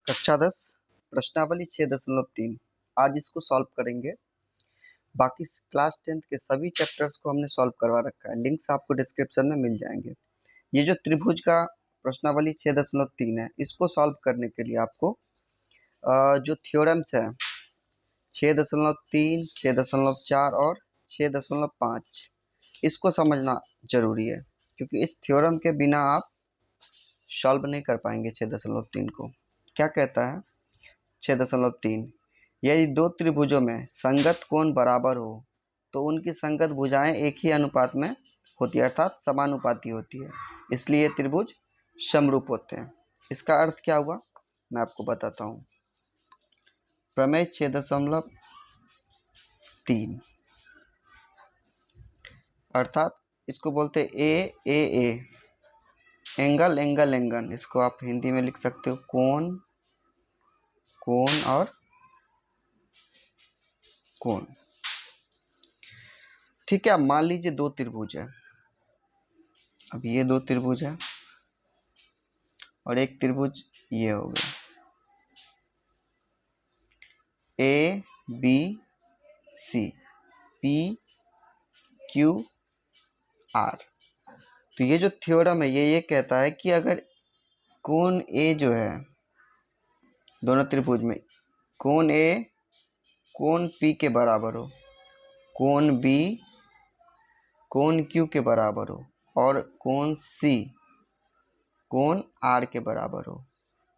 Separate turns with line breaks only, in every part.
कक्षा 10 प्रश्नावली 6.3। आज इसको सॉल्व करेंगे। बाकी क्लास 10 के सभी चैप्टर्स को हमने सॉल्व करवा रखा है, लिंक्स आपको डिस्क्रिप्शन में मिल जाएंगे। ये जो त्रिभुज का प्रश्नावली 6.3 है, इसको सॉल्व करने के लिए आपको जो थ्योरम्स है 6.3, 6.4 और 6.5 इसको समझना जरूरी है, क्योंकि इस थ्योरम के बिना आप सॉल्व नहीं कर पाएंगे 6.3 को। क्या कहता है 6.3, यदि दो त्रिभुजों में संगत कोण बराबर हो तो उनकी संगत भुजाएं एक ही अनुपात में होती है, अर्थात समानुपाती होती है, इसलिए ये त्रिभुज समरूप होते हैं। इसका अर्थ क्या हुआ मैं आपको बताता हूँ। प्रमेय 6.3 अर्थात इसको बोलते हैं ए एंगल एंगल एंगल। इसको आप हिंदी में लिख सकते हो कोण कोण और कोण। ठीक है, अब मान लीजिए दो त्रिभुज है। अब ये दो त्रिभुज है और एक त्रिभुज ये हो गया A B C P Q R. तो ये जो थ्योरम है ये कहता है कि अगर कोण ए जो है दोनों त्रिभुज में, कोण ए कोण पी के बराबर हो, कोण बी कोण क्यू के बराबर हो और कोण सी कोण आर के बराबर हो,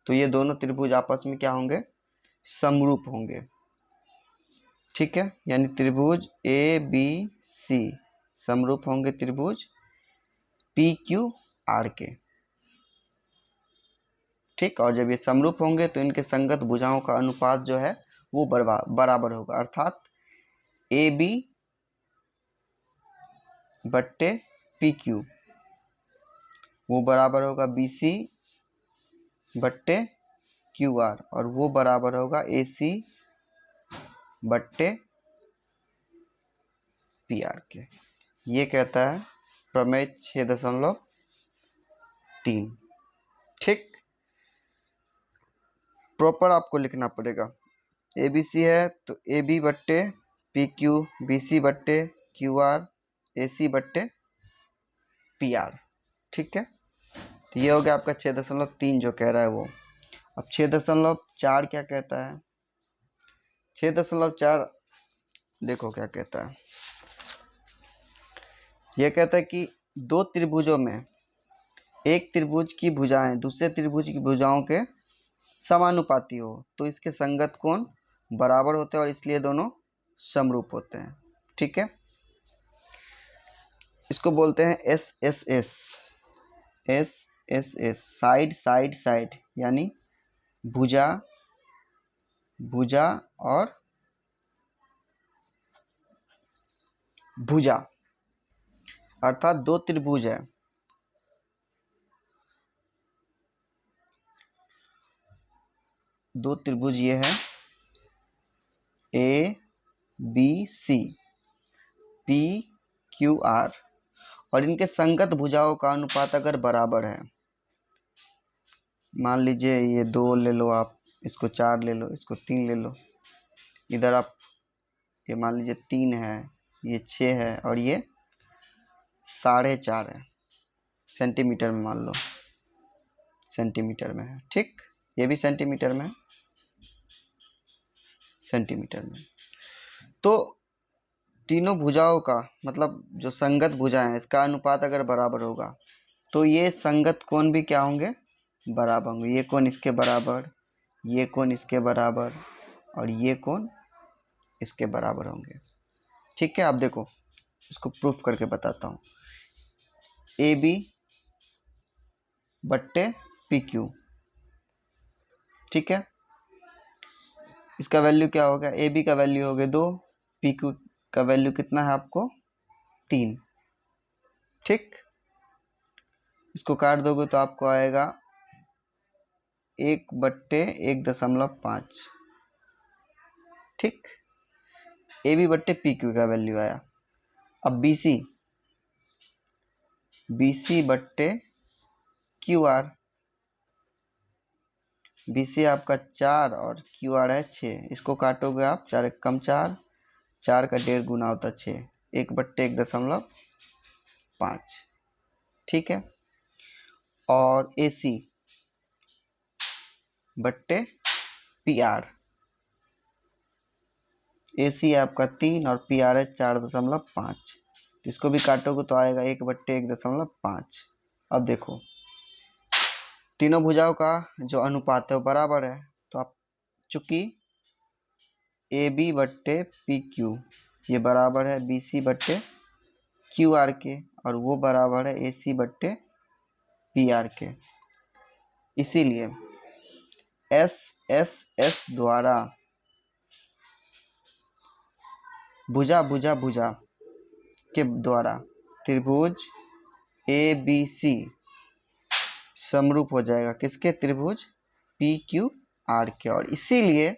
तो ये दोनों त्रिभुज आपस में क्या होंगे, समरूप होंगे। ठीक है, यानी त्रिभुज ए बी सी समरूप होंगे त्रिभुज पी क्यू आर के। ठीक, और जब ये समरूप होंगे तो इनके संगत भुजाओं का अनुपात जो है वो बराबर होगा, अर्थात ए बी बट्टे पी क्यू वो बराबर होगा बी सी बट्टे क्यू आर, और वो बराबर होगा ए सी बट्टे पी आर के। ये कहता है प्रमेय 6.3। ठीक, प्रॉपर आपको लिखना पड़ेगा। ए बी सी है तो ए बी बट्टे पी क्यू, बी सी बट्टे क्यू आर, ए सी बट्टे पी आर। ठीक है, तो ये हो गया आपका 6.3 जो कह रहा है वो। अब 6.4 क्या कहता है। 6.4 देखो क्या कहता है। यह कहता है कि दो त्रिभुजों में एक त्रिभुज की भुजाएं दूसरे त्रिभुज की भुजाओं के समानुपाती हो तो इसके संगत कोण बराबर होते हैं और इसलिए दोनों समरूप होते हैं। ठीक है, इसको बोलते हैं S S S S S S, side side side, यानी भुजा भुजा और भुजा। अर्थात दो त्रिभुज है, दो त्रिभुज ये है A B C P Q R, और इनके संगत भुजाओं का अनुपात अगर बराबर है, मान लीजिए ये 2 ले लो आप, इसको 4 ले लो, इसको 3 ले लो, इधर आप ये मान लीजिए 3 है, ये 6 है और ये 4.5 है, सेंटीमीटर में मान लो, सेंटीमीटर में है। ठीक, ये भी सेंटीमीटर में है, सेंटीमीटर में। तो तीनों भुजाओं का मतलब जो संगत भुजा है इसका अनुपात अगर बराबर होगा तो ये संगत कोण भी क्या होंगे, बराबर होंगे। ये कोण इसके बराबर, ये कोण इसके बराबर और ये कोण इसके बराबर होंगे। ठीक है, आप देखो इसको प्रूफ करके बताता हूँ। ए बी बट्टे पी क्यू, ठीक है, इसका वैल्यू क्या होगा, ए बी का वैल्यू हो गया 2, पी क्यू का वैल्यू कितना है आपको 3। ठीक, इसको काट दोगे तो आपको आएगा 1/1.5। ठीक, ए बी बट्टे पी क्यू का वैल्यू आया। अब बी सी बट्टे क्यू आर, BC आपका 4 और QR है 6। इसको काटोगे आप, 4 एक कम 4, 4 का 1.5 गुना होता है 6, 1/1.5। ठीक है। और AC बट्टे PR, AC आपका 3 और PR है 4.5। तो इसको भी काटोगे तो आएगा 1/1.5। अब देखो तीनों भुजाओं का जो अनुपात है वो बराबर है, तो आप चूंकि AB बट्टे PQ ये बराबर है BC बट्टे QR के, और वो बराबर है AC बट्टे PR के, इसीलिए SSS द्वारा भुजा के द्वारा त्रिभुज ABC समरूप हो जाएगा किसके? त्रिभुज PQR के, और इसीलिए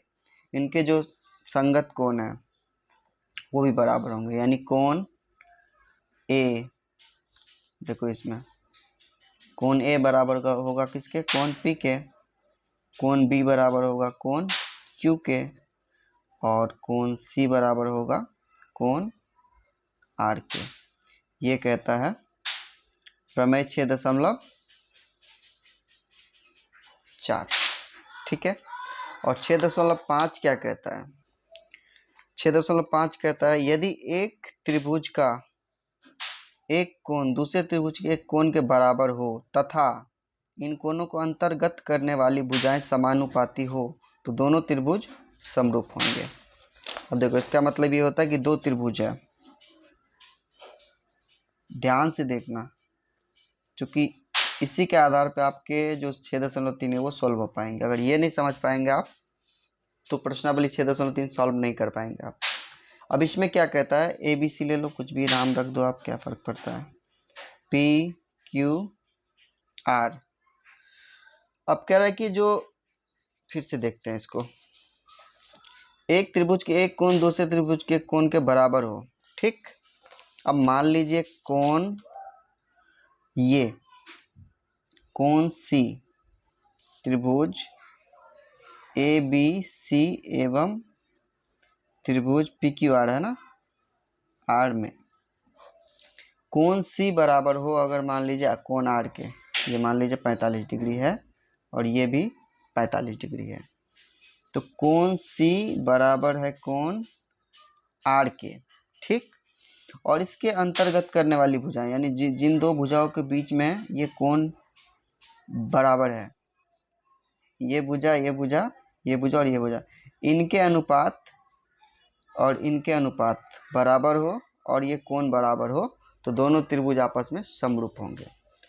इनके जो संगत कोण है वो भी बराबर होंगे। यानी कोण A, देखो इसमें कोण A बराबर होगा किसके? कोण P के। कोण B बराबर होगा कोण Q के, और कोण C बराबर होगा कोण R के। ये कहता है प्रमेय 6.4। ठीक है। और 6.5 क्या कहता है? 6.5 कहता है यदि एक त्रिभुज का एक कोण दूसरे त्रिभुज के एक कोण के बराबर हो तथा इन कोणों को अंतर्गत करने वाली भुजाएं समानुपाती हो तो दोनों त्रिभुज समरूप होंगे। अब देखो इसका मतलब ये होता है कि दो त्रिभुज है, ध्यान से देखना, क्योंकि इसी के आधार पे आपके जो 6.3 है वो सॉल्व हो पाएंगे। अगर ये नहीं समझ पाएंगे आप तो प्रश्नावली 6.3 सॉल्व नहीं कर पाएंगे आप। अब इसमें क्या कहता है? ABC ले लो, कुछ भी नाम रख दो आप, क्या फर्क पड़ता है। PQR। अब कह रहा है कि जो, फिर से देखते हैं इसको, एक त्रिभुज के एक कोण दूसरे त्रिभुज के कोण के बराबर हो। ठीक। अब मान लीजिए कोण ये कोण C त्रिभुज ABC एवं त्रिभुज PQR है ना, R में कोण C बराबर हो, अगर मान लीजिए कोण R के, ये मान लीजिए 45 डिग्री है और ये भी 45 डिग्री है, तो कोण C बराबर है कोण R के। ठीक। और इसके अंतर्गत करने वाली भुजाएं, यानी जिन दो भुजाओं के बीच में ये कोण बराबर है, ये भुजा ये भुजा ये भुजा और ये भुजा, इनके अनुपात और इनके अनुपात बराबर हो और ये कोण बराबर हो तो दोनों त्रिभुज आपस में समरूप होंगे।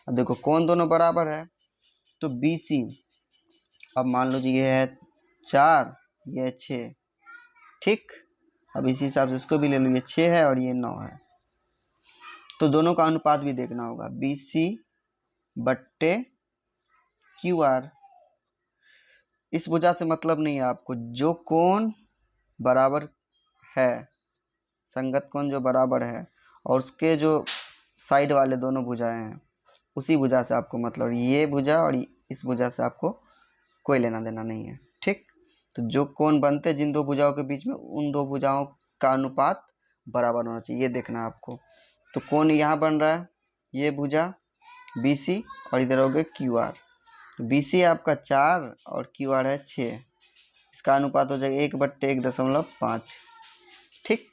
अब देखो कोण दोनों बराबर है तो BC, अब मान लो जी ये है 4 ये 6। ठीक। अब इसी हिसाब से इसको भी ले लो, ये 6 है और ये 9 है, तो दोनों का अनुपात भी देखना होगा, BC बट्टे QR। इस भुजा से मतलब नहीं है आपको, जो कोण बराबर है, संगत कोण जो बराबर है और उसके जो साइड वाले दोनों भुजाएं हैं उसी भुजा से आपको मतलब, ये भुजा और इस भुजा से आपको कोई लेना देना नहीं है। ठीक। तो जो कोण बनते हैं जिन दो भुजाओं के बीच में, उन दो भुजाओं का अनुपात बराबर होना चाहिए, ये देखना आपको। तो कोण यहाँ बन रहा है, ये भुजा BC और इधर हो गए QR। तो BC आपका 4 और QR है 6, इसका अनुपात हो जाएगा 1/1.5। ठीक।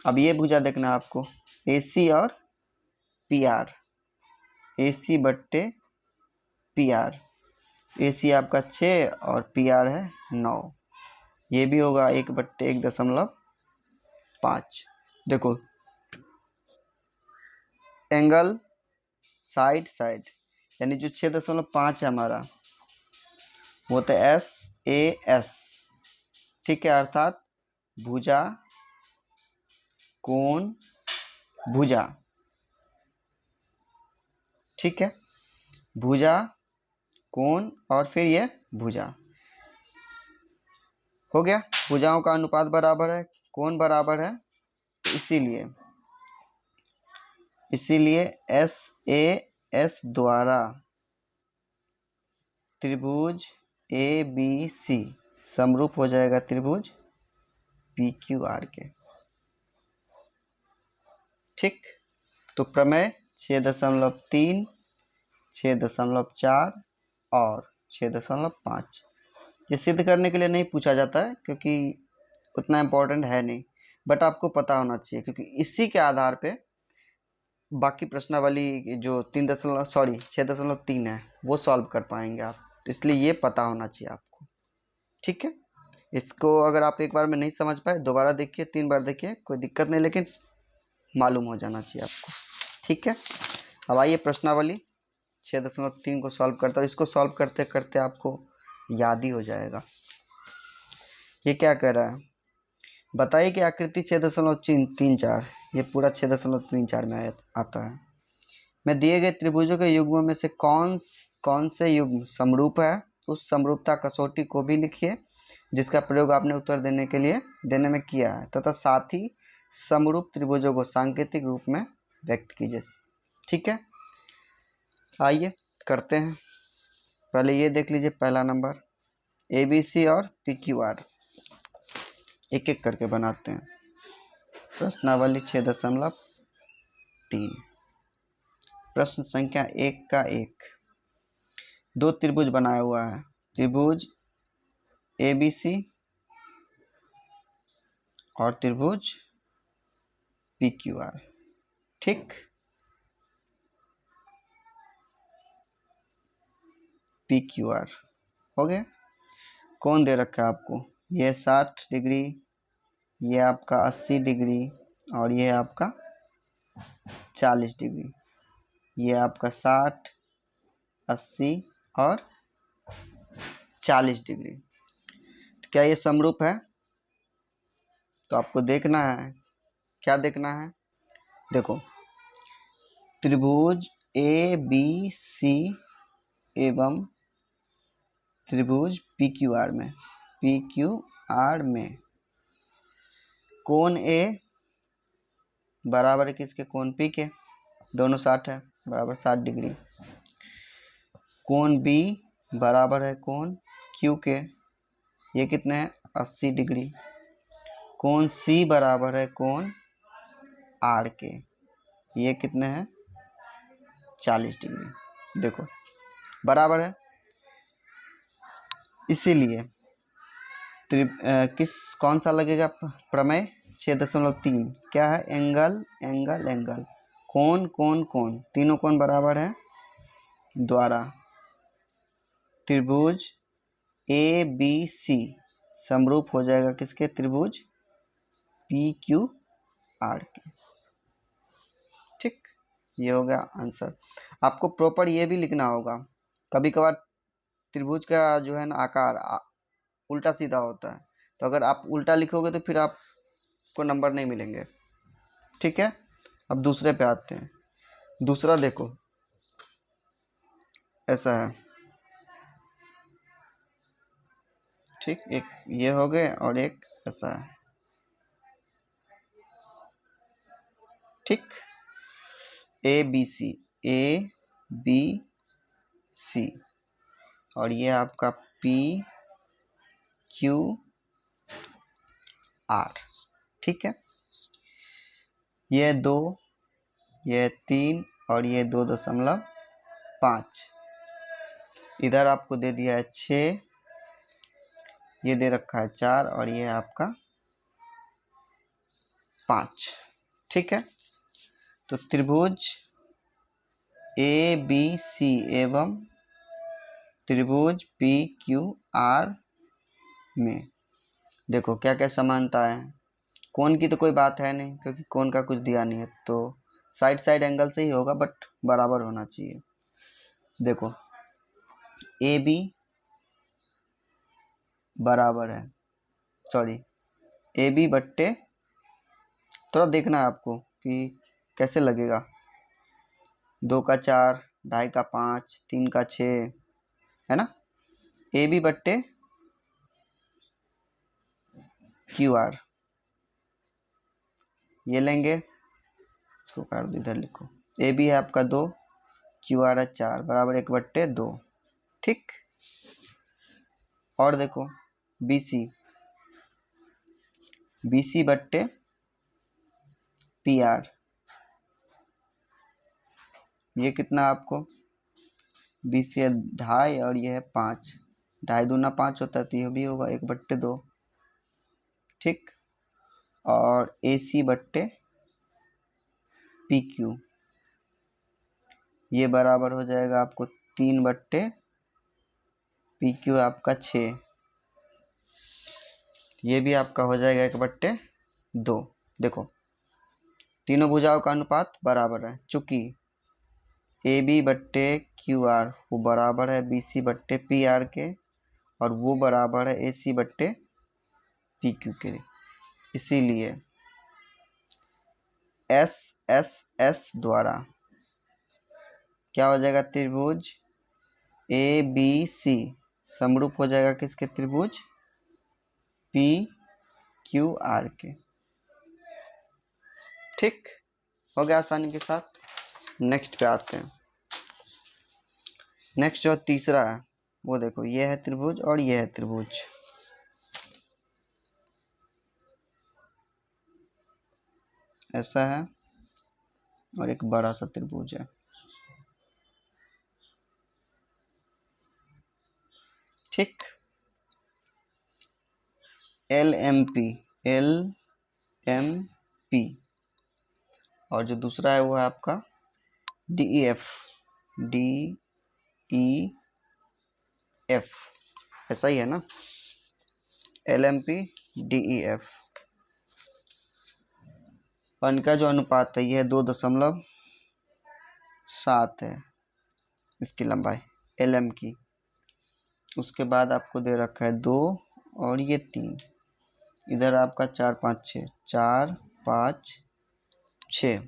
अब ये भुजा देखना आपको, AC और PR, AC बट्टे PR, AC आपका 6 और PR है 9, ये भी होगा 1/1.5। देखो एंगल साइड साइड, यानी जो 6.5 है हमारा वो तो SAS। ठीक है, अर्थात भुजा कोण भुजा। ठीक है, भुजा कोण और फिर ये भुजा हो गया। भुजाओं का अनुपात बराबर है, कोण बराबर है, तो इसीलिए SAS द्वारा त्रिभुज ए बी सी समरूप हो जाएगा त्रिभुज पी क्यू आर के। ठीक, तो प्रमेय 6.3, 6.4 और 6.5 ये सिद्ध करने के लिए नहीं पूछा जाता है क्योंकि उतना इम्पोर्टेंट है नहीं, बट आपको पता होना चाहिए क्योंकि इसी के आधार पे बाकी प्रश्नावली जो 6.3 है वो सॉल्व कर पाएंगे आप, तो इसलिए ये पता होना चाहिए आपको। ठीक है, इसको अगर आप एक बार में नहीं समझ पाए दोबारा देखिए, 3 बार देखिए, कोई दिक्कत नहीं, लेकिन मालूम हो जाना चाहिए आपको। ठीक है, अब आइए प्रश्नावली 6.3 को सॉल्व करता हूँ। इसको सॉल्व करते करते आपको याद ही हो जाएगा। ये क्या कह रहा है, बताइए कि आकृति 6.34 ये पूरा 6.34 में आता है। मैं दिए गए त्रिभुजों के युग्मों में से कौन कौन से युग्म समरूप है, उस समरूपता कसौटी को भी लिखिए जिसका प्रयोग आपने उत्तर देने में किया है, तथा साथ ही समरूप त्रिभुजों को सांकेतिक रूप में व्यक्त कीजिए। ठीक है, आइए करते हैं। पहले ये देख लीजिए, पहला नंबर ए बी सी और पी क्यू आर, एक एक करके बनाते हैं। प्रश्नावली 6.3, प्रश्न संख्या 1 का 1, दो त्रिभुज बनाया हुआ है, त्रिभुज ए बी सी और त्रिभुज पी क्यू आर। ठीक, पी क्यू आर हो गया। कौन दे रखा है आपको, ये 60 डिग्री, ये आपका 80 डिग्री और ये आपका 40 डिग्री, ये आपका 60, 80 और 40 डिग्री। क्या ये समरूप है? तो आपको देखना है, क्या देखना है, देखो त्रिभुज ए बी सी एवं त्रिभुज पी क्यू आर में कोण ए बराबर है किसके, कोण पी के, दोनों 60 है, बराबर 60 डिग्री। कोण बी बराबर है कोण क्यू के, ये कितने हैं, 80 डिग्री। कोण सी बराबर है कोण आर के, ये कितने हैं, 40 डिग्री। देखो बराबर है, इसीलिए कौन सा लगेगा प्रमेय 6.3, क्या है, एंगल एंगल एंगल, कोण कोण कोण, तीनों कोण बराबर है द्वारा त्रिभुज ए बी सी समरूप हो जाएगा किसके, त्रिभुज पी क्यू आर के। ठीक, ये हो गया आंसर। आपको प्रॉपर ये भी लिखना होगा, कभी कभार त्रिभुज का जो है ना आकार उल्टा सीधा होता है, तो अगर आप उल्टा लिखोगे तो फिर आपको नंबर नहीं मिलेंगे। ठीक है, अब दूसरे पे आते हैं। दूसरा देखो ऐसा है, ठीक, एक ये हो गए और एक ऐसा है। ठीक, ए बी सी और ये आपका पी क्यू आर। ठीक है, ये 2, ये 3 और ये 2.5, इधर आपको दे दिया है 6, ये दे रखा है 4 और ये आपका 5। ठीक है, तो त्रिभुज ए बी सी एवं त्रिभुज पी क्यू आर में देखो क्या क्या समानता है। कोण की तो कोई बात है नहीं क्योंकि कोण का कुछ दिया नहीं है, तो साइड साइड एंगल से ही होगा, बट बराबर होना चाहिए। देखो ए बी बराबर है, सॉरी ए बी बट्टे, थोड़ा देखना है आपको कि कैसे लगेगा, 2 का 4, 2.5 का 5, 3 का 6, है ना, ए बी बट्टे क्यू आर, ये लेंगे, इसको काट दो, इधर लिखो, ए बी है आपका 2, क्यू आर है 4, बराबर 1/2। ठीक, और देखो BC, BC बट्टे PR, ये कितना आपको, BC है 2.5 और ये है 5, 2.5 दूना 5 होता है, तो ये भी होगा 1/2, ठीक। और AC बट्टे PQ, ये बराबर हो जाएगा आपको 3/PQ आपका 6, ये भी आपका हो जाएगा 1/2। देखो तीनों भुजाओं का अनुपात बराबर है, चूंकि AB बट्टे QR वो बराबर है BC बट्टे PR के, और वो बराबर है AC बट्टे PQ के, इसीलिए SSS द्वारा क्या हो जाएगा, त्रिभुज ABC समरूप हो जाएगा किसके, त्रिभुज PQR के, ठीक हो गया आसानी के साथ। नेक्स्ट पे आते हैं। नेक्स्ट जो तीसरा है वो देखो, ये है त्रिभुज और ये है त्रिभुज, ऐसा है, और एक बड़ा सा त्रिभुज है, ठीक। LMP और जो दूसरा है वो है आपका DEF, ऐसा ही है ना, LMP DEF, और इनका जो अनुपात है ये 2.7 है इसकी लंबाई LM की। उसके बाद आपको दे रखा है 2 और ये 3, इधर आपका 4 5 6, 4 5 6,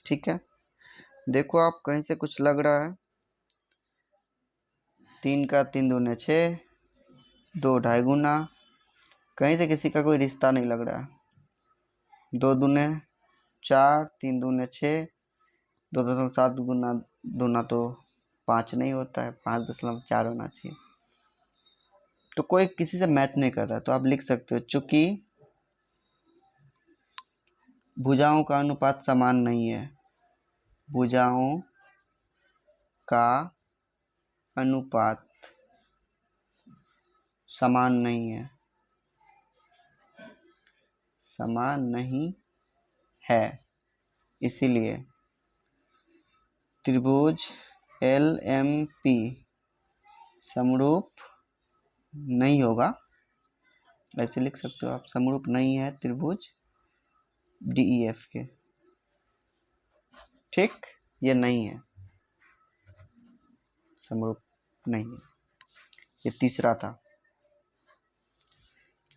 ठीक है। देखो आप कहीं से कुछ लग रहा है, 3 का 3 दूने 6, 2 2.5 गुना, कहीं से किसी का कोई रिश्ता नहीं लग रहा है, 2 दूने 4, 3 दूने 6, 2.7 गुना दूना तो 5 नहीं होता है, 5.4 होना चाहिए, तो कोई किसी से मैच नहीं कर रहा, तो आप लिख सकते हो चूंकि भुजाओं का अनुपात समान नहीं है, भुजाओं का अनुपात समान नहीं है, समान नहीं है, इसीलिए त्रिभुज LMP समरूप नहीं होगा, ऐसे लिख सकते हो आप, समरूप नहीं है त्रिभुज DEF के, ठीक, ये नहीं है, समरूप नहीं है। ये तीसरा था।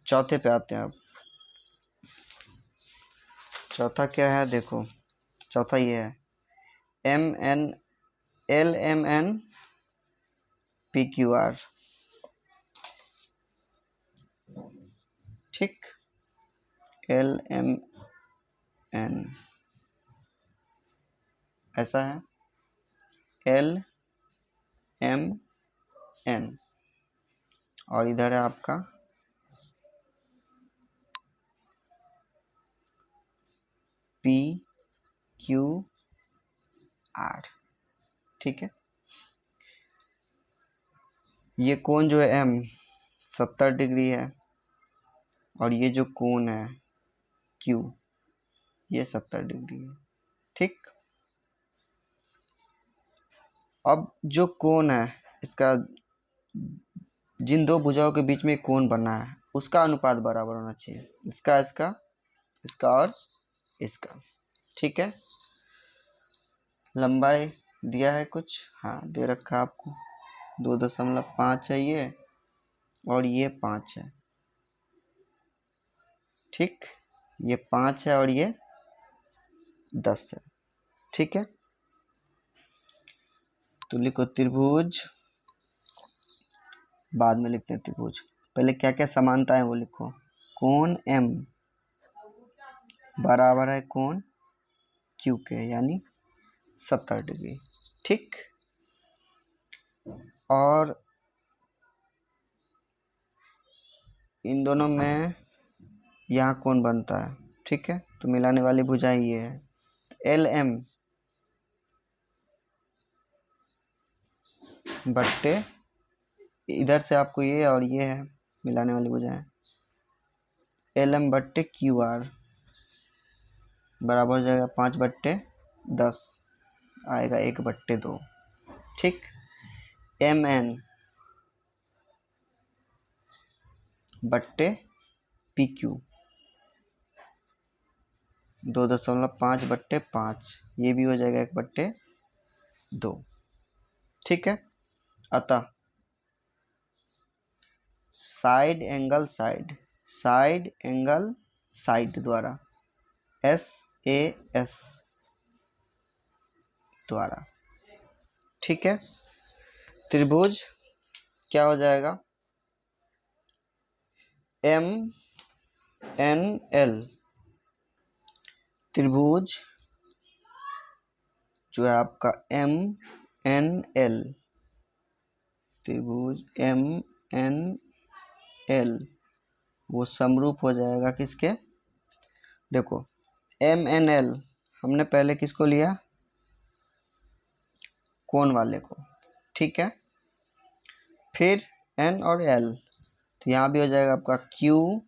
चौथे पे आते हैं अब। चौथा क्या है, देखो चौथा ये है LMN PQR, ठीक, LMN ऐसा है, LMN, और इधर है आपका PQR, ठीक है। ये कोण जो है M 70 डिग्री है, और ये जो कोण है Q ये 70 डिग्री है, ठीक। अब जो कोण है इसका, जिन दो भुजाओं के बीच में कोण बना है उसका अनुपात बराबर होना चाहिए, इसका इसका इसका और इसका, ठीक है। लंबाई दिया है कुछ, हाँ दे रखा है आपको, 2.5 है ये, और ये 5 है, ठीक, ये 5 है और ये 10 है, ठीक है। तो लिखो त्रिभुज, बाद में लिखते हैं त्रिभुज, पहले क्या क्या समानता है वो लिखो। कोण M बराबर है कोण Q के, यानी 70 डिग्री, ठीक। और इन दोनों में यहाँ कोण बनता है, ठीक है। तो मिलाने वाली भुजाएं ये है, एल एम बट्टे इधर से आपको ये और ये है मिलाने वाली भुजाएं, एल एम बट्टे क्यू आर बराबर हो जाएगा 5/10 आएगा 1/2, ठीक। एम एन बट्टे पी क्यू 2.5/5, ये भी हो जाएगा 1/2, ठीक है। अतः साइड एंगल साइड द्वारा SAS द्वारा, ठीक है। त्रिभुज क्या हो जाएगा, MNL त्रिभुज जो है आपका MNL त्रिभुज MNL वो समरूप हो जाएगा किसके, देखो MNL हमने पहले किसको लिया, कोण वाले को, ठीक है। फिर N और L, तो यहाँ भी हो जाएगा आपका QRP।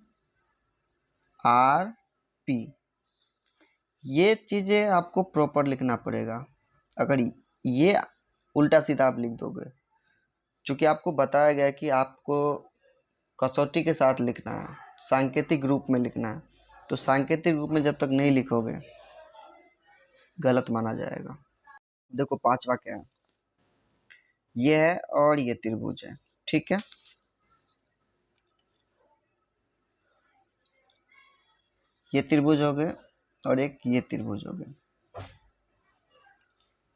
ये चीजें आपको प्रॉपर लिखना पड़ेगा, अगर ये उल्टा सीधा आप लिख दोगे, चूंकि आपको बताया गया कि आपको कसौटी के साथ लिखना है, सांकेतिक रूप में लिखना है, तो सांकेतिक रूप में जब तक नहीं लिखोगे गलत माना जाएगा। देखो पांचवा क्या है, ये है और ये त्रिभुज है, ठीक है। ये त्रिभुज हो गए और एक ये त्रिभुज हो गए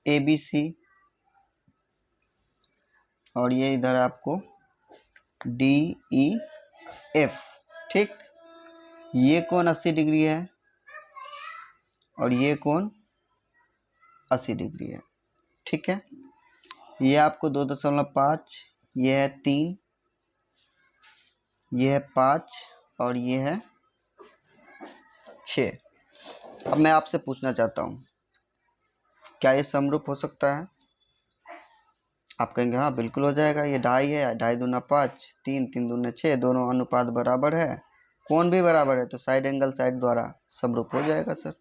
ABC, और ये इधर आपको DEF, ठीक। ये कोण 80 डिग्री है और ये कोण 80 डिग्री है, ठीक है। ये आपको 2.5, ये है 3, ये है 5 और ये है 6। अब मैं आपसे पूछना चाहता हूँ, क्या ये समरूप हो सकता है? आप कहेंगे हाँ बिल्कुल हो जाएगा, ये 2.5 है, 2.5 दूना 5, 3 3 दूना 6, दोनों अनुपात बराबर है, कोण भी बराबर है, तो साइड एंगल साइड द्वारा समरूप हो जाएगा सर।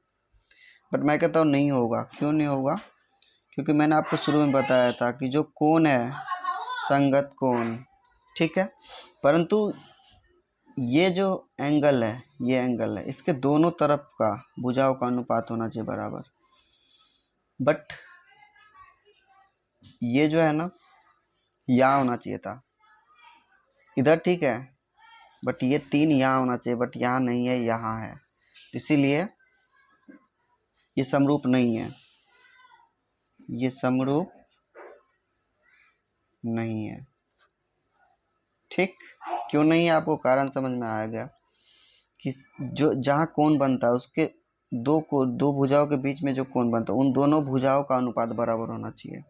बट मैं कहता हूँ नहीं होगा। क्यों नहीं होगा? क्योंकि मैंने आपको शुरू में बताया था कि जो कोण है संगत कोण, ठीक है, परंतु ये जो एंगल है, ये एंगल है, इसके दोनों तरफ का भुजाओं का अनुपात होना चाहिए बराबर। बट ये जो है ना, यहाँ होना चाहिए था, इधर ठीक है, बट ये 3 यहाँ होना चाहिए, बट यहाँ नहीं है, यहाँ है, इसीलिए ये समरूप नहीं है, ये समरूप नहीं है, ठीक। क्यों नहीं है? आपको कारण समझ में आ गया कि जो जहाँ कोण बनता है उसके दो भुजाओं के बीच में जो कोण बनता है उन दोनों भुजाओं का अनुपात बराबर होना चाहिए,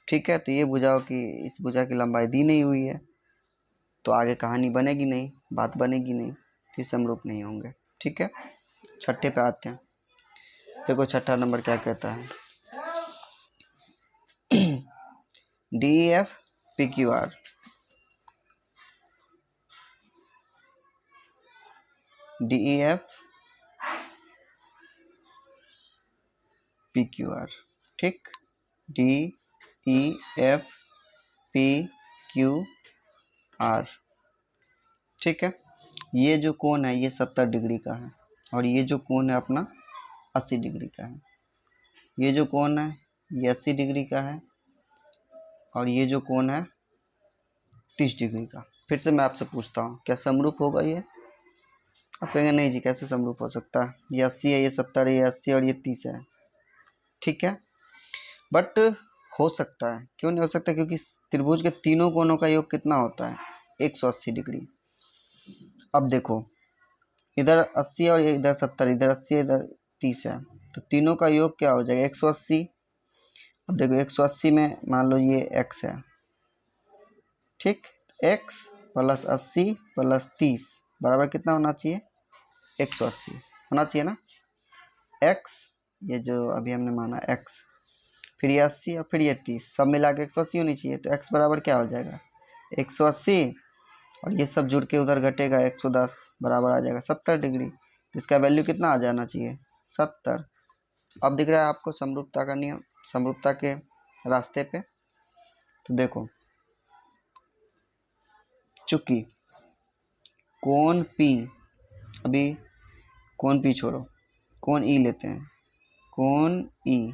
ठीक है। तो ये भुजाओं की, इस भुजा की लंबाई दी नहीं हुई है, तो आगे कहानी बनेगी नहीं, बात बनेगी नहीं, तो समरूप नहीं होंगे, ठीक है। छठे पे आते हैं। देखो छठा नंबर क्या कहता है, DEF PQR, DEF PQR, ठीक। DEF PQR, ठीक है। ये जो कोण है ये 70 डिग्री का है और ये जो कोण है अपना 80 डिग्री का है। ये जो कोण है ये 80 डिग्री का है और ये जो कोण है 30 डिग्री का। फिर से मैं आपसे पूछता हूँ, क्या समरूप होगा ये? आप कहेंगे नहीं जी, कैसे समरूप हो सकता है, ये 80 है, ये 70 है, ये 80 और ये 30 है, ठीक है। बट हो सकता है। क्यों नहीं हो सकता? क्योंकि त्रिभुज के तीनों कोणों का योग कितना होता है? 180 डिग्री। अब देखो इधर 80 और इधर 70, इधर 80 इधर 30 है, तो तीनों का योग क्या हो जाएगा? 180। अब देखो 180 में मान लो ये x है, ठीक, x प्लस 80 प्लस 30 बराबर कितना होना चाहिए? 180 होना चाहिए ना। x ये जो अभी हमने माना x, फिर ये 80 और फिर ये 30 सब मिला के 180 होनी चाहिए। तो x बराबर क्या हो जाएगा? 180 और ये सब जुड़ के उधर घटेगा 110 बराबर आ जाएगा 70 डिग्री। तो इसका वैल्यू कितना आ जाना चाहिए? 70। अब दिख रहा है आपको समरूपता का नियम, समरूपता के रास्ते पे। तो देखो, चूंकि कोण P, अभी कोण P छोड़ो, कोण E लेते हैं। कोण E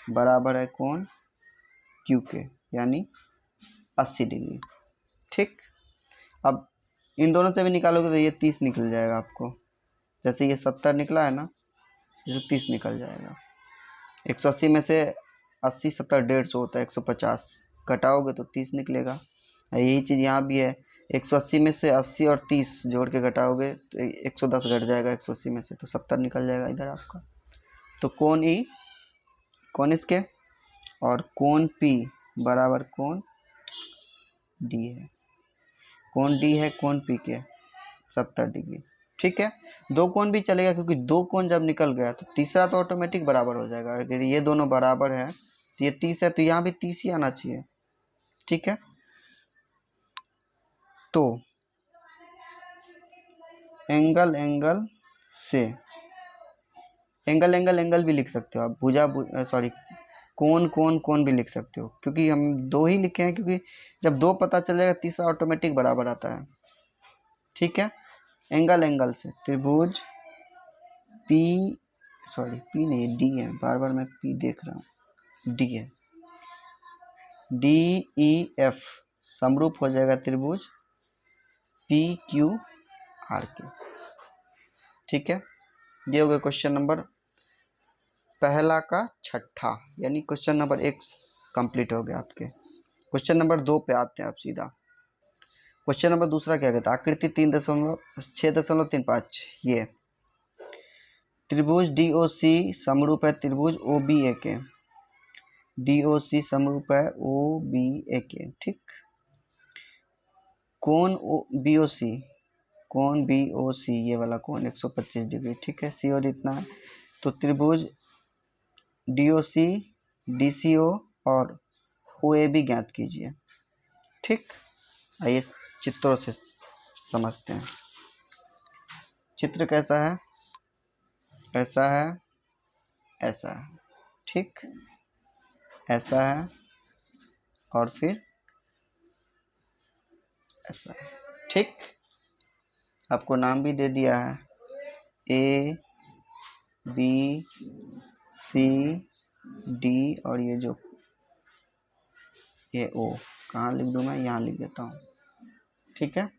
बराबर है कोण Q के, यानी 80 डिग्री। ठीक, अब इन दोनों से भी निकालोगे तो ये 30 निकल जाएगा आपको। जैसे ये 70 निकला है ना, जैसे 30 निकल जाएगा। 180 में से 80 70 150 होता है 150, घटाओगे तो 30 निकलेगा। यही चीज़ यहाँ भी है, 180 में से 80 और 30 जोड़ के घटाओगे तो 110 घट जाएगा 180 में से, तो 70 निकल जाएगा इधर आपका। तो कोण ई, कोण इसके, और कोण P बराबर कोण D है। कोण D है कोण P के 70 डिग्री। ठीक है, दो कोण भी चलेगा, क्योंकि दो कोण जब निकल गया तो तीसरा तो ऑटोमेटिक बराबर हो जाएगा। अगर ये दोनों बराबर है तो ये 30 है, तो यहाँ भी 30 ही आना चाहिए। ठीक है, तो एंगल एंगल से, एंगल एंगल एंगल भी लिख सकते हो आप, भुजा सॉरी कोण कोण कोण भी लिख सकते हो, क्योंकि हम दो ही लिखे हैं, क्योंकि जब दो पता चल जाएगा तीसरा ऑटोमेटिक बराबर आता है। ठीक है, एंगल एंगल से त्रिभुज P, सॉरी P नहीं D है, बार बार मैं P देख रहा हूँ, D है, DEF समरूप हो जाएगा त्रिभुज PQR के। ठीक है, ये हो गया क्वेश्चन नंबर पहला का छठा, यानी क्वेश्चन नंबर 1 कंप्लीट हो गया आपके। क्वेश्चन नंबर 2 पे आते हैं आप सीधा। क्वेश्चन नंबर दूसरा क्या कहता है? आकृति 3.6.35, ये त्रिभुज DOC समरूप है त्रिभुज OBA के, DOC समरूप है OBA के। ठीक, कोण BOC, कोण BOC ये वाला कोण 125 डिग्री। ठीक है, CO इतना है, तो त्रिभुज DOC DCO और OAB ज्ञात कीजिए। ठीक, आइए चित्रों से समझते हैं। चित्र कैसा है? ऐसा है, ऐसा है। ठीक, ऐसा है और फिर ऐसा है। ठीक, आपको नाम भी दे दिया है, A B C D, और ये जो ये O कहाँ लिख दूँ मैं? यहाँ लिख देता हूँ। ठीक है,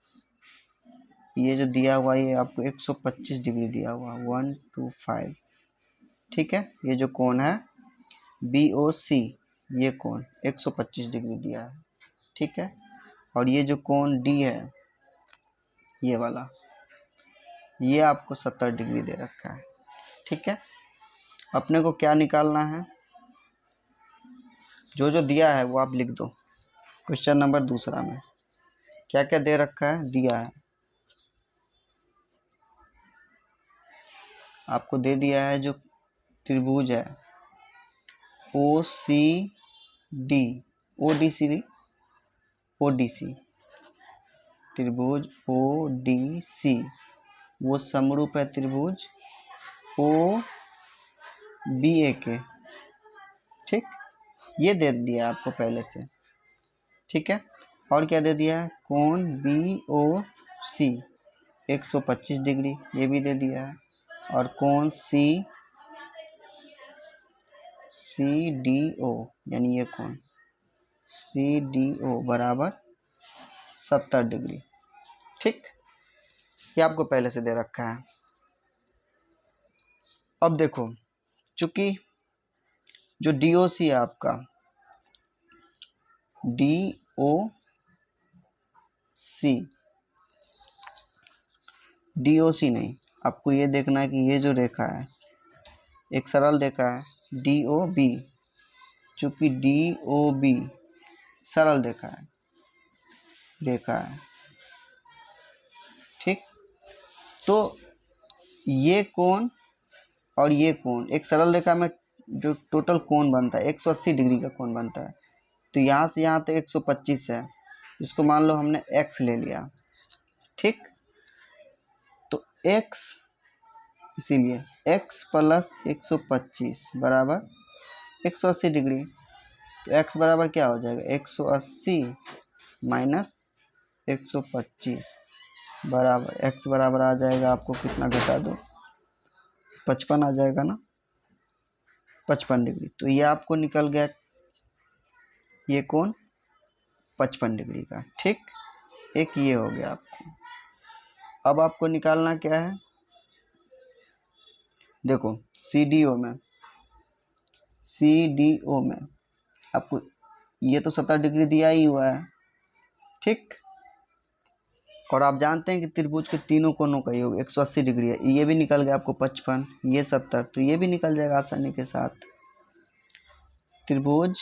ये जो दिया हुआ ये आपको 125 डिग्री दिया हुआ, 125। ठीक है, ये जो कोण है BOC, ये कोण 125 डिग्री दिया है। ठीक है, और ये जो कोण D है ये वाला, ये आपको 70 डिग्री दे रखा है। ठीक है, अपने को क्या निकालना है? जो जो दिया है वो आप लिख दो। क्वेश्चन नंबर दूसरा में क्या क्या दे रखा है? दिया है आपको, दे दिया है जो त्रिभुज है OCD, ODC त्रिभुज ODC वो समरूप है त्रिभुज OBA के। ठीक, ये दे दिया आपको पहले से। ठीक है, और क्या दे दिया है? कोण BOC 125 डिग्री, ये भी दे दिया है, और कोण CDO, यानी ये कोण CDO बराबर 70 डिग्री। ठीक, ये आपको पहले से दे रखा है। अब देखो, चूंकि जो DOC है आपका, DOC नहीं, आपको ये देखना है कि ये जो रेखा है एक सरल रेखा है DOB, चूंकि DOB सरल रेखा है, ठीक, तो ये कोण और ये कोण एक सरल रेखा में जो टोटल कोण बनता है 180 डिग्री का कोण बनता है। तो यहाँ से यहाँ तक 125 है, इसको मान लो हमने x ले लिया। ठीक, तो x, इसीलिए x प्लस 125 बराबर 180 डिग्री। तो x बराबर क्या हो जाएगा, 180 माइनस 125 बराबर x बराबर आ जाएगा, आपको कितना घटा दो, 55 आ जाएगा ना, 55 डिग्री। तो ये आपको निकल गया ये कोण 55 डिग्री का। ठीक, एक ये हो गया आपको। अब आपको निकालना क्या है, देखो CDO में आपको ये तो 70 डिग्री दिया ही हुआ है। ठीक, और आप जानते हैं कि त्रिभुज के तीनों कोणों का योग 180 डिग्री है। ये भी निकल गया आपको 55, ये 70, तो ये भी निकल जाएगा आसानी के साथ। त्रिभुज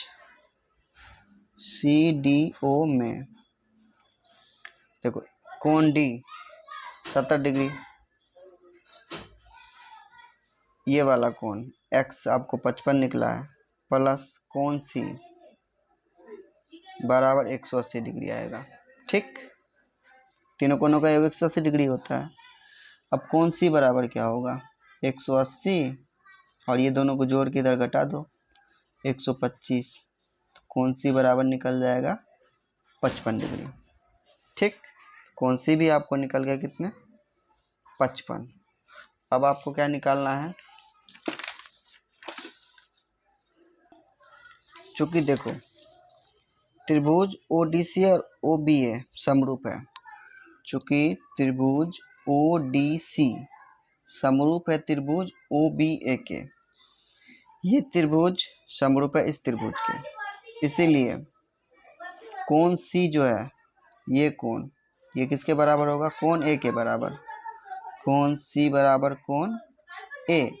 CDO में देखो कोण D 70 डिग्री, ये वाला कोण x आपको 55 निकला है, प्लस कोण C बराबर 180 डिग्री आएगा। ठीक, तीनों कोणों का योग 180 डिग्री होता है। अब कोण C बराबर क्या होगा, 180, और ये दोनों को जोड़ के इधर घटा दो 125, तो कोण C बराबर निकल जाएगा 55 डिग्री। ठीक, कोण C भी आपको निकल गया कितने, 55। अब आपको क्या निकालना है, चूंकि देखो त्रिभुज ODC और OBA समरूप है, चूंकि त्रिभुज ODC समरूप है त्रिभुज OBA के, ये त्रिभुज समरूप है इस त्रिभुज के, इसीलिए कोण C जो है ये कोण, ये किसके बराबर होगा, कोण A के बराबर। कोण C बराबर कोण A,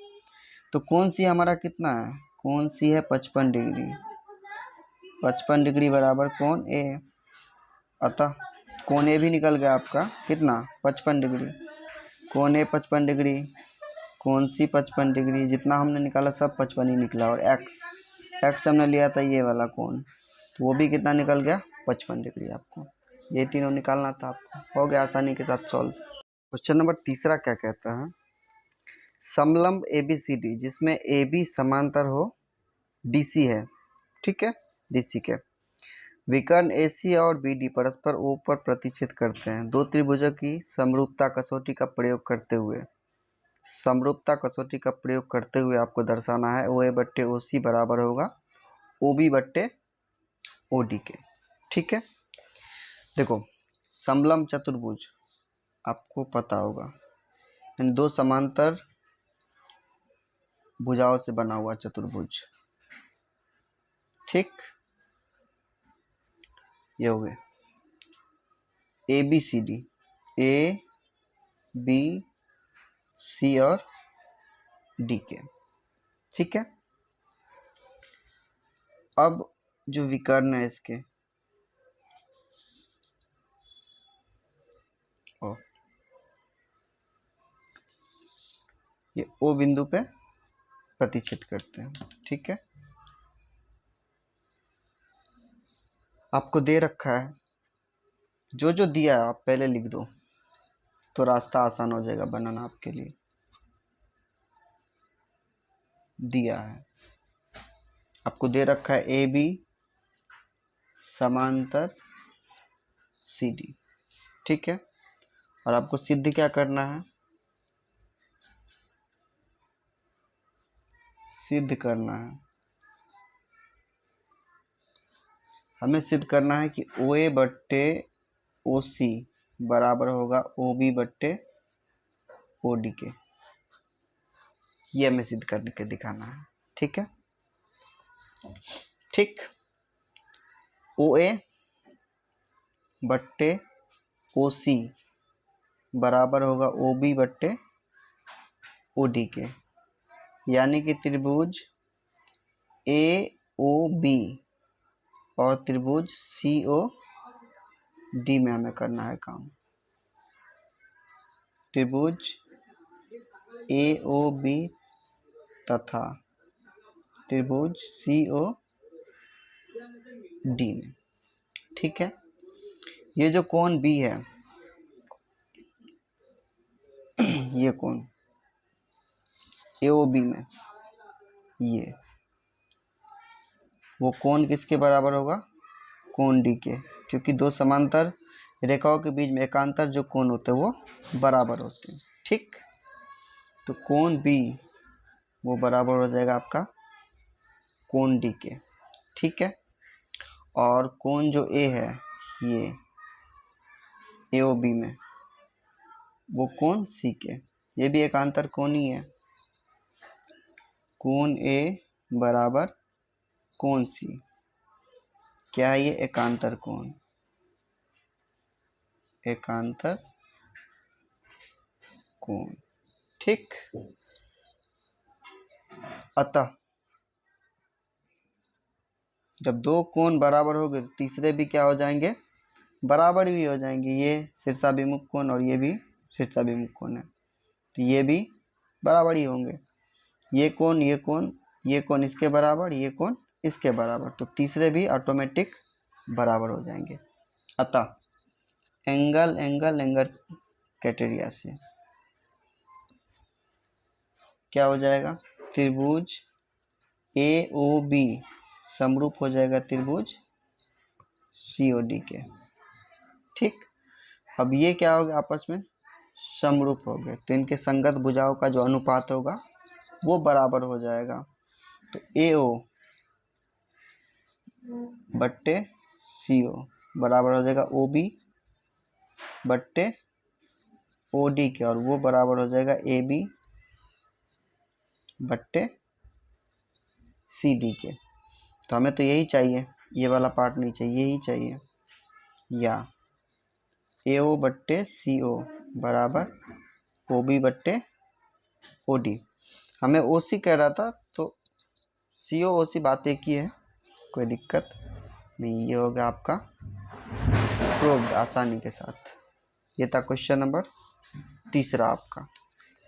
तो कोण C हमारा कितना है, कोण C है 55 डिग्री, 55 डिग्री बराबर कोण A, अतः कोण A भी निकल गया आपका कितना, 55 डिग्री। कोण A 55 डिग्री, कोण C 55 डिग्री, जितना हमने निकाला सब 55 ही निकला। और x हमने लिया था ये वाला कोण, तो वो भी कितना निकल गया, 55 डिग्री। आपको ये तीनों निकालना था, आपको हो गया आसानी के साथ सॉल्व। क्वेश्चन नंबर तीसरा क्या कहता है, समलंब ABCD जिसमें AB समांतर हो DC है, ठीक है, DC के विकर्ण AC और BD परस्पर O पर प्रतिच्छेद करते हैं। दो त्रिभुजों की समरूपता कसौटी का प्रयोग करते हुए आपको दर्शाना है OA बट्टे OC बराबर होगा OB बट्टे OD के। ठीक है, देखो समलंब चतुर्भुज आपको पता होगा, इन दो समांतर भुजाओं से बना हुआ चतुर्भुज। ठीक, ये हो गए ABCD, A B C और D के। ठीक है, अब जो विकर्ण है इसके, ये O बिंदु पे प्रतिच्छेद करते हैं। ठीक है, आपको दे रखा है, जो जो दिया है आप पहले लिख दो तो रास्ता आसान हो जाएगा बनाना आपके लिए। दिया है आपको, दे रखा है AB समांतर CD। ठीक है, और आपको सिद्ध क्या करना है, सिद्ध करना है, हमें सिद्ध करना है कि OA बट्टे OC बराबर होगा OB बट्टे OD के। ये हमें सिद्ध करके दिखाना है। ठीक है, ठीक, OA बट्टे OC बराबर होगा OB बट्टे OD के, यानी कि त्रिभुज AOB और त्रिभुज COD में हमें करना है काम। त्रिभुज AOB तथा त्रिभुज COD में। ठीक है, ये जो कोण B है, ये कोण AOB में, ये वो कोण किसके बराबर होगा? कोण D के, क्योंकि दो समांतर रेखाओं के बीच में एकांतर जो कोण होते हैं वो बराबर होते हैं। ठीक, तो कोण B वो बराबर हो जाएगा आपका कोण D के। ठीक है, और कोण जो A है, ये AOB में, वो कोण C के, ये भी एकांतर कोण ही है। कोण A बराबर कोण C, क्या है ये? एकांतर कोण, एकांतर कोण। ठीक, अतः जब दो कोण बराबर हो गए तो तीसरे भी क्या हो जाएंगे? बराबर भी हो जाएंगे। ये शीर्षाभिमुख कोण और ये भी शीर्षाभिमुख कोण है, तो ये भी बराबर ही होंगे। ये कोण इसके बराबर, ये कोण इसके बराबर, तो तीसरे भी ऑटोमेटिक बराबर हो जाएंगे। अतः एंगल क्राइटेरिया से क्या हो जाएगा? त्रिभुज AOB समरूप हो जाएगा त्रिभुज COD के। ठीक, अब ये क्या हो गया? आपस में समरूप हो गए, तो इनके संगत भुजाओं का जो अनुपात होगा वो बराबर हो जाएगा। तो AO बट्टे CO बराबर हो जाएगा OB बट्टे OD के, और वो बराबर हो जाएगा AB बट्टे CD के। तो हमें तो यही चाहिए, ये वाला पार्ट नहीं चाहिए, यही चाहिए। या AO बट्टे CO बराबर OB बट्टे OD। हमें OC कह रहा था, तो CO OC बात एक ही है, कोई दिक्कत नहीं। ये हो गया आपका प्रूव्ड आसानी के साथ। ये था क्वेश्चन नंबर तीसरा आपका।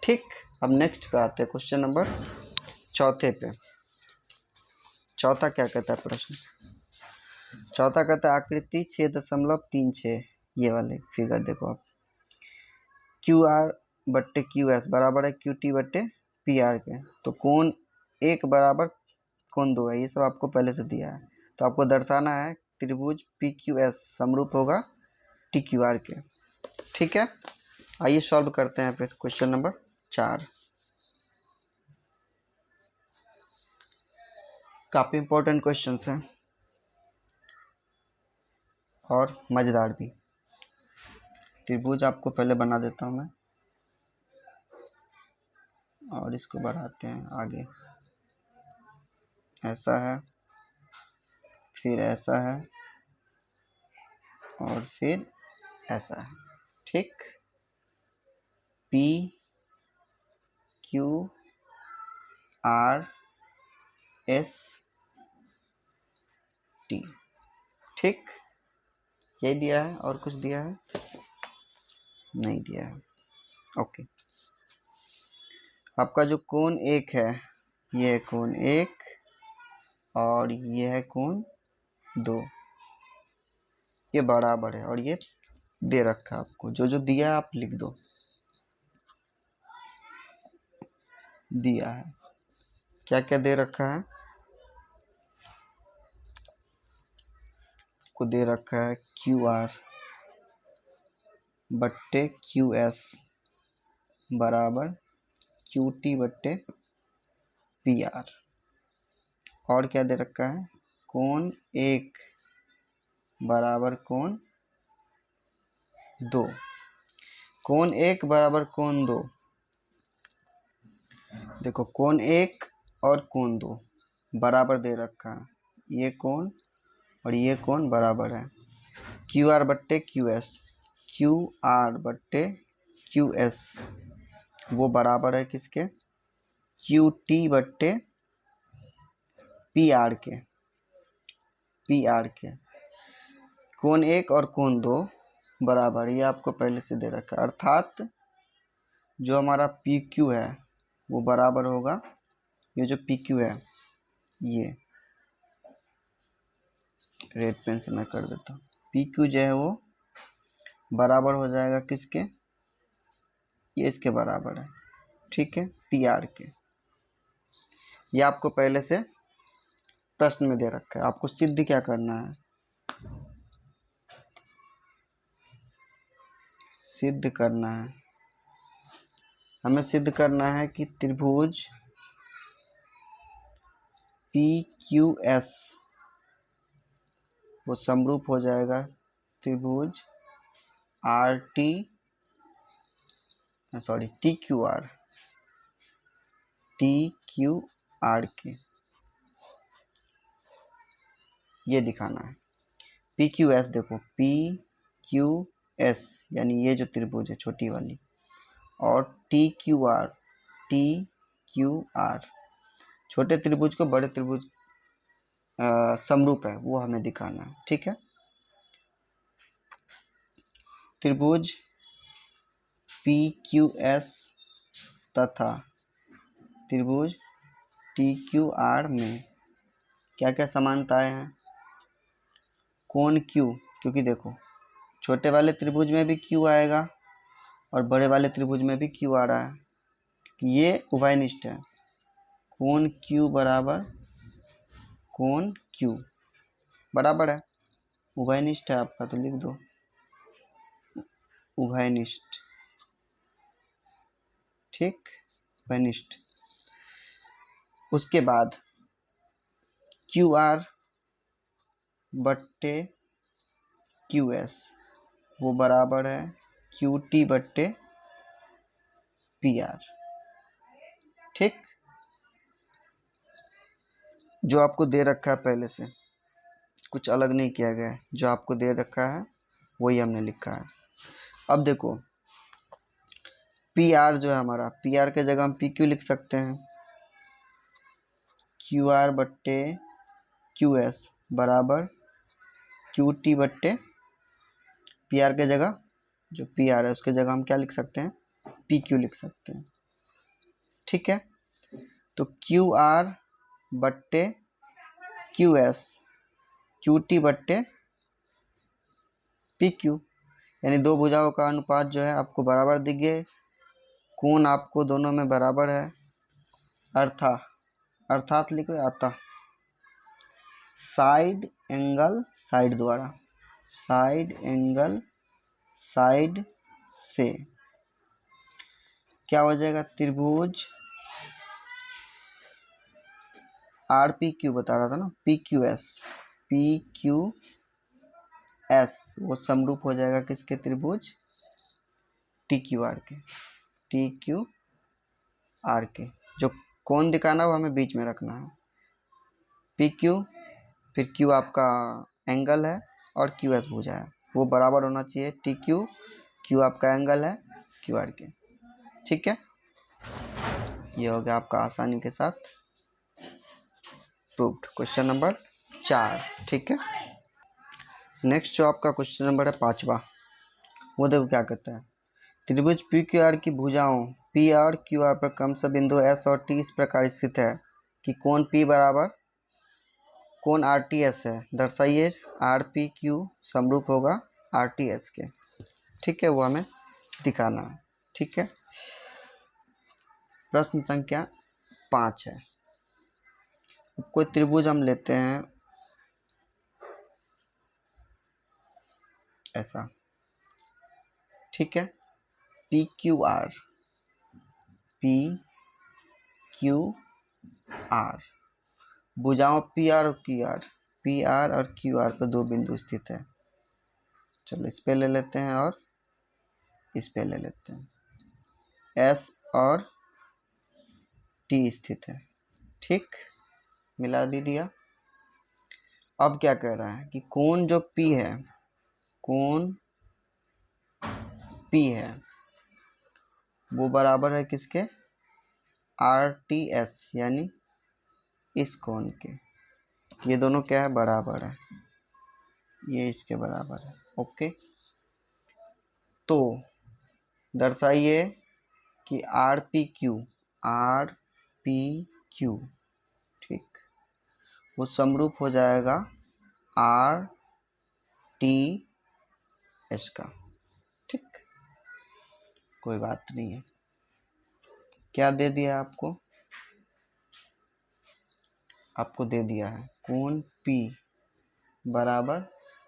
ठीक, अब नेक्स्ट पे आते हैं, क्वेश्चन नंबर चौथे पे। चौथा क्या कहता है प्रश्न? चौथा कहता है आकृति 6.36, ये वाले फिगर देखो आप। QR बट्टे QS बराबर है QT बट्टे PR के, तो कोण एक बराबर कोण दो है, ये सब आपको पहले से दिया है। तो आपको दर्शाना है त्रिभुज PQS समरूप होगा TQR के। ठीक है, आइए सॉल्व करते हैं फिर क्वेश्चन नंबर 4। काफी इंपॉर्टेंट क्वेश्चन है और मजेदार भी। त्रिभुज आपको पहले बना देता हूं मैं, और इसको बढ़ाते हैं आगे। ऐसा है, फिर ऐसा है, और फिर ऐसा है। ठीक, P Q R S T। ठीक, ये दिया है, और कुछ दिया है? नहीं दिया है। ओके, आपका जो कोण एक है, ये है कोण एक, और ये है कोण दो, ये बराबर है, और ये दे रखा है आपको। जो जो दिया है आप लिख दो, दिया है। क्या क्या दे रखा है? को दे रखा है QR बट्टे QS बराबर QT बट्टे PR। और क्या दे रखा है? कोण एक बराबर कोण दो। कोण एक बराबर कोण दो, देखो कोण एक और कोण दो बराबर दे रखा है, ये कोण और ये कोण बराबर है। QR बट्टे QS, QR बट्टे QS वो बराबर है किसके? QT बट्टे PR के, PR के। कोण एक और कोण दो बराबर, ये आपको पहले से दे रखा है, अर्थात जो हमारा पी क्यू है वो बराबर होगा, ये जो पी क्यू है, ये रेड पेन से मैं कर देता हूँ, पी क्यू जो है वो बराबर हो जाएगा किसके, ये इसके बराबर है, ठीक है, पी आर के। ये आपको पहले से प्रश्न में दे रखा है, आपको सिद्ध क्या करना है, सिद्ध करना है, हमें सिद्ध करना है कि त्रिभुज पी क्यू एस वो समरूप हो जाएगा त्रिभुज R T, sorry T Q R, T Q R के, ये दिखाना है। पी क्यू एस देखो, पी क्यू एस यानी ये जो त्रिभुज है छोटी वाली, और T Q R, T Q R, छोटे त्रिभुज को बड़े त्रिभुज समरूप है वो हमें दिखाना है, ठीक है। त्रिभुज पी क्यू एस तथा त्रिभुज टी क्यू आर में क्या क्या समानताएं हैं, कोण क्यू, क्योंकि देखो छोटे वाले त्रिभुज में भी क्यू आएगा और बड़े वाले त्रिभुज में भी क्यू आ रहा है, ये उभयनिष्ठ है, कोण क्यू बराबर कोण क्यू बराबर है, उभयनिष्ठ है आपका, तो लिख दो उभयनिष्ठ, ठीक, उभयनिष्ठ। उसके बाद क्यू आर बट्टे क्यू एस वो बराबर है क्यू टी बट्टे पी आर, ठीक, जो आपको दे रखा है पहले से, कुछ अलग नहीं किया गया है, जो आपको दे रखा है वही हमने लिखा है। अब देखो पी आर जो है हमारा, पी आर के जगह हम पी क्यू लिख सकते हैं, क्यू आर बट्टे क्यू एस बराबर क्यू टी बट्टे पी आर के जगह जो पी आर है उसके जगह हम क्या लिख सकते हैं, पी क्यू लिख सकते हैं, ठीक है। तो क्यू आर बट्टे क्यू एस क्यू टी बट्टे पी क्यू, यानी दो भुजाओं का अनुपात जो है आपको बराबर दिख गए, कोण आपको दोनों में बराबर है, अर्थात लिखो अतः साइड एंगल साइड द्वारा, साइड एंगल साइड से क्या हो जाएगा, त्रिभुज आर पी क्यू बता रहा था ना, पी क्यू एस वो समरूप हो जाएगा किसके, त्रिभुज टी क्यू आर के, टी क्यू आर के। जो कोण दिखाना वो हमें बीच में रखना है, पी क्यू, फिर क्यू आपका एंगल है और क्यू एस भुजा है, वो बराबर होना चाहिए टी क्यू, क्यू आपका एंगल है क्यू आर के, ठीक है। ये हो गया आपका आसानी के साथ प्रूव्ड, क्वेश्चन नंबर 4, ठीक है। नेक्स्ट जो आपका क्वेश्चन नंबर है 5वां, वो देखो क्या कहता है, त्रिभुज पी क्यू आर की भुजाओं पी और क्यू आर पर क्रमशः बिंदु एस और टी इस प्रकार स्थित है कि कोण पी बराबर कोण आर टी एस है, दर्शाइए आर पी क्यू समरूप होगा आर टी एस के, ठीक है, वो हमें दिखाना है, ठीक है। प्रश्न संख्या 5 है, कोई त्रिभुज हम लेते हैं ऐसा, ठीक है, P Q are, P Q are, भुजाओं पी आर और क्यू आर, पी आर और क्यू आर पर दो बिंदु स्थित है, चलो इस पे ले लेते हैं और इस पे ले लेते हैं, एस और टी स्थित है, ठीक, मिला भी दिया। अब क्या कह रहा है कि कोण जो पी है, कोण पी है वो बराबर है किसके, आर टी एस यानी इस कोण के, ये दोनों क्या है, बराबर है, ये इसके बराबर है, ओके। तो दर्शाइए कि आर पी क्यू, ठीक, वो समरूप हो जाएगा आर टी एस का, ठीक, कोई बात नहीं है। क्या दे दिया आपको दे दिया है कोण P बराबर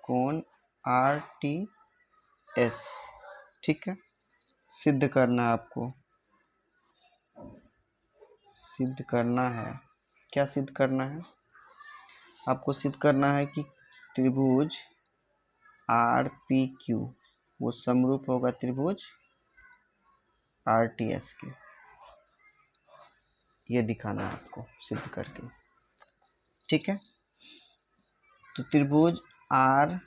कोण आर टी एस, ठीक है। सिद्ध करना है आपको, सिद्ध करना है। क्या सिद्ध करना है आपको? सिद्ध करना है कि त्रिभुज आर पी क्यू वो समरूप होगा त्रिभुज आर टी एस के। ये दिखाना है आपको सिद्ध करके, ठीक है। तो त्रिभुज आर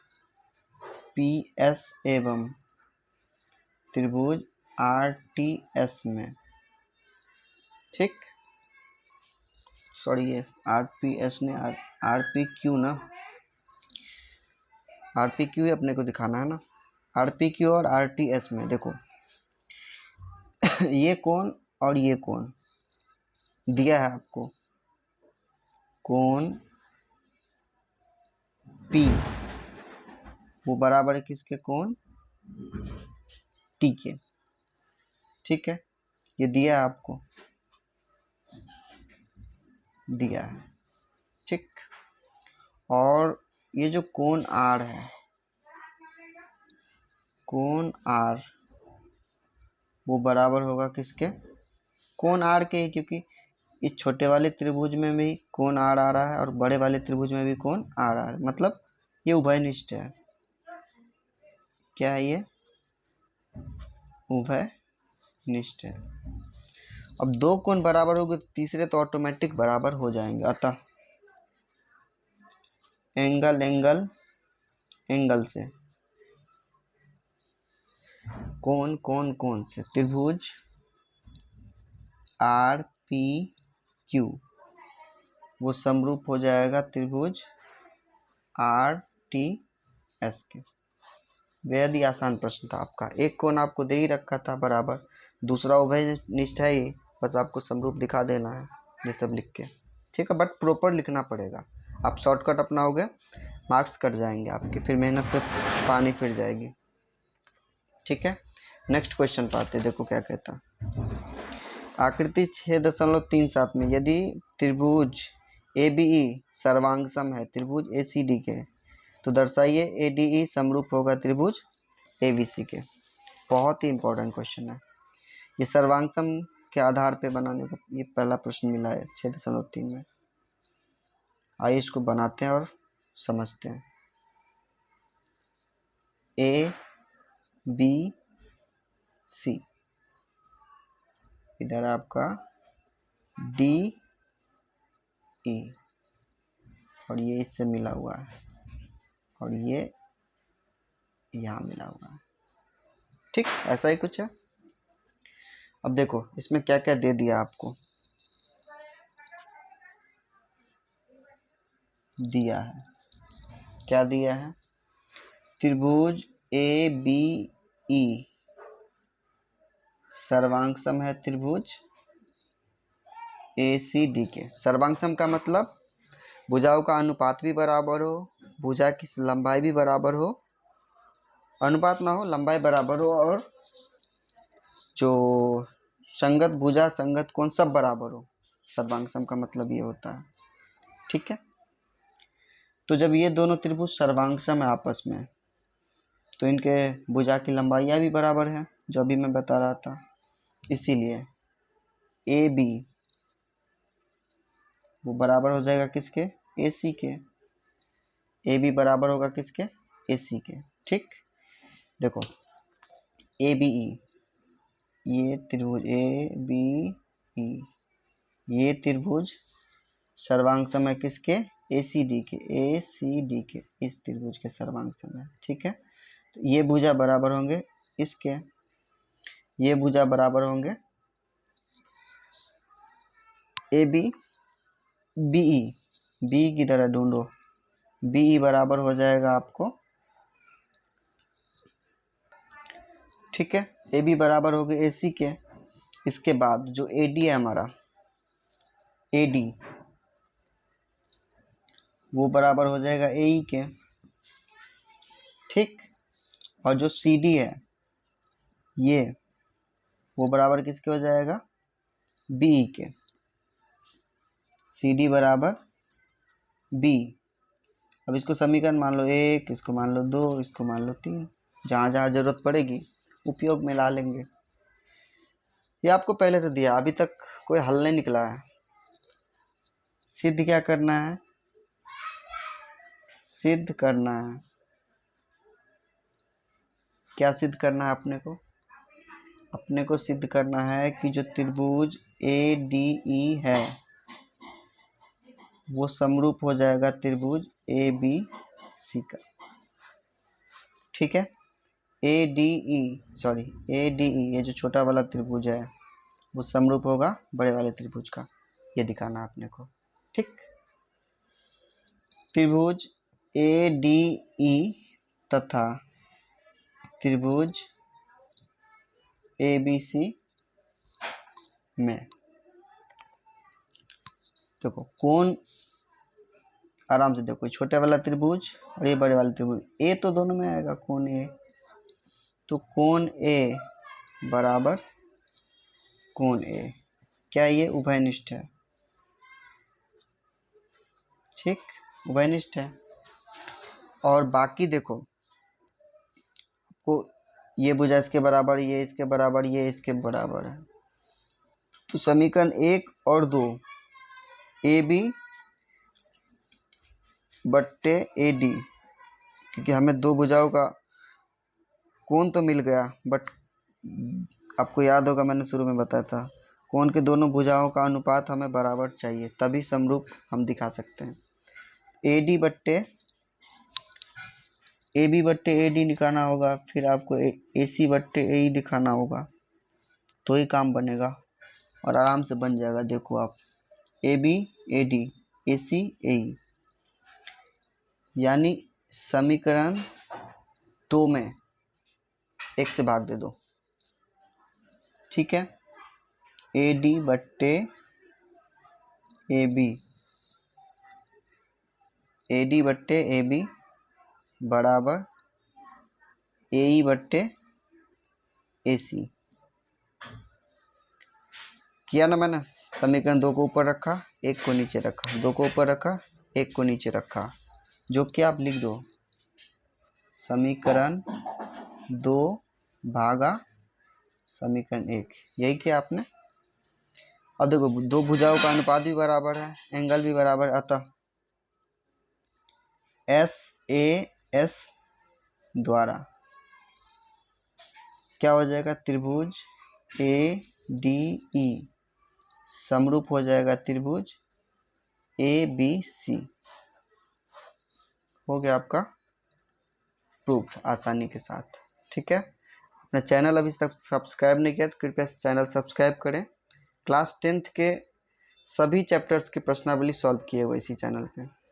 पी एस एवं त्रिभुज आर टी एस में, ठीक, सॉरी ये आर पी एस ने आर पी क्यू ना, आर पी क्यू अपने को दिखाना है ना। आर पी क्यू और आर टी एस में देखो ये कोण और ये कोण दिया है आपको, कोण P वो बराबर है किसके? कोण T के, ठीक है। ये दिया है आपको, दिया है, ठीक। और ये जो कोण R है, कोण R वो बराबर होगा किसके? कोण R के, क्योंकि इस छोटे वाले त्रिभुज में भी कोण R आ रहा है और बड़े वाले त्रिभुज में भी कोण R आ रहा है, मतलब ये उभयनिष्ठ है। क्या है ये? उभयनिष्ठ है। अब दो कोण बराबर हो गए, तीसरे तो ऑटोमेटिक बराबर हो जाएंगे। अतः एंगल एंगल एंगल से, कोण कोण कोण से त्रिभुज आर पी क्यू वो समरूप हो जाएगा त्रिभुज आर टी एस के। बेहद ही आसान प्रश्न था आपका। एक कोण आपको दे ही रखा था बराबर, दूसरा उभयनिष्ठ है ही, बस आपको समरूप दिखा देना है ये सब लिख के, ठीक है। बट प्रॉपर लिखना पड़ेगा, आप शॉर्टकट अपनाओगे मार्क्स कट जाएंगे आपके, फिर मेहनत पे पानी फिर जाएगी, ठीक है। नेक्स्ट क्वेश्चन पे आते, देखो क्या कहता। आकृति 6.37 में यदि त्रिभुज ABE सर्वांगसम है त्रिभुज ACD के, तो दर्शाइए ADE समरूप होगा त्रिभुज ABC के। बहुत ही इंपॉर्टेंट क्वेश्चन है ये, सर्वांगसम के आधार पे बनाने को ये पहला प्रश्न मिला है 6.3 में। आइए इसको बनाते हैं और समझते हैं। ABC इधर आपका DE और ये इससे मिला हुआ है और ये यहाँ मिला हुआ है, ठीक, ऐसा ही कुछ है। अब देखो इसमें क्या क्या दे दिया आपको, दिया है, क्या दिया है? त्रिभुज ABE सर्वांगसम है त्रिभुज ACD के। सर्वांगसम का मतलब भुजाओं का अनुपात भी बराबर हो, भुजा की लंबाई भी बराबर हो, अनुपात ना हो लंबाई बराबर हो, और जो संगत भुजा संगत कोण सब बराबर हो। सर्वांगसम का मतलब ये होता है, ठीक है। तो जब ये दोनों त्रिभुज सर्वांगसम है आपस में, तो इनके भुजा की लंबाइयाँ भी बराबर है, जो अभी मैं बता रहा था। इसीलिए AB वो बराबर हो जाएगा किसके? AC के। AB बराबर होगा किसके? AC के, ठीक। देखो ABE, ये त्रिभुज ABE, ये त्रिभुज सर्वांगसम है किसके? ACD के, ACD के, इस त्रिभुज के सर्वांगसम है, ठीक है। तो ये भुजा बराबर होंगे इसके, ये भुजा बराबर होंगे AB BE, BE की तरह ढूंढो, BE बराबर हो जाएगा आपको, ठीक है। AB बराबर हो गए AC के, इसके बाद जो AD है हमारा, AD वो बराबर हो जाएगा AE के, ठीक। और जो CD है ये, वो बराबर किसके हो जाएगा, BE के। CD बराबर B। अब इसको समीकरण मान लो 1, इसको मान लो 2, इसको मान लो 3, जहां जहां जरूरत पड़ेगी उपयोग में ला लेंगे। ये आपको पहले से दिया, अभी तक कोई हल नहीं निकला है। सिद्ध क्या करना है, सिद्ध करना है, क्या सिद्ध करना है अपने को, अपने को सिद्ध करना है कि जो त्रिभुज ADE है वो समरूप हो जाएगा त्रिभुज ABC का, ठीक है। ADE ये जो छोटा वाला त्रिभुज है वो समरूप होगा बड़े वाले त्रिभुज का, ये दिखाना है अपने को, ठीक। त्रिभुज ADE तथा त्रिभुज ABC में देखो कोण, आराम से देखो, छोटे वाला त्रिभुज और ये बड़े वाला त्रिभुज, ए तो दोनों में आएगा, कोण ए, तो कोण ए बराबर कोण ए, क्या ये उभयनिष्ठ है, ठीक, उभयनिष्ठ है। और बाकी देखो को ये भुजा इसके बराबर, ये इसके बराबर, ये इसके बराबर है, तो समीकरण 1 और 2 AB बट्टे AD, क्योंकि हमें दो भुजाओं का कोण तो मिल गया, बट आपको याद होगा मैंने शुरू में बताया था कोण के दोनों भुजाओं का अनुपात हमें बराबर चाहिए, तभी समरूप हम दिखा सकते हैं। AB बट्टे AD निकालना होगा, फिर आपको AC बट्टे AE दिखाना होगा, तो ही काम बनेगा और आराम से बन जाएगा। देखो आप AB AD AC AE, यानी समीकरण 2 में 1 से भाग दे दो, ठीक है। AD बट्टे AB बराबर AE बट्टे AC किया ना मैंने। समीकरण 2 को ऊपर रखा, 1 को नीचे रखा, 2 को ऊपर रखा, 1 को नीचे रखा, जो कि आप लिख दो समीकरण 2 भागा समीकरण 1, यही किया आपने। अब देखो दो भुजाओं का अनुपात भी बराबर है, एंगल भी बराबर है, अतः SAS द्वारा क्या हो जाएगा, त्रिभुज ADE समरूप हो जाएगा त्रिभुज ABC। हो गया आपका प्रूफ आसानी के साथ, ठीक है। अपना चैनल अभी तक सब्सक्राइब नहीं किया तो कृपया चैनल सब्सक्राइब करें। क्लास 10th के सभी चैप्टर्स की प्रश्नावली सॉल्व किए हुए इसी चैनल पे।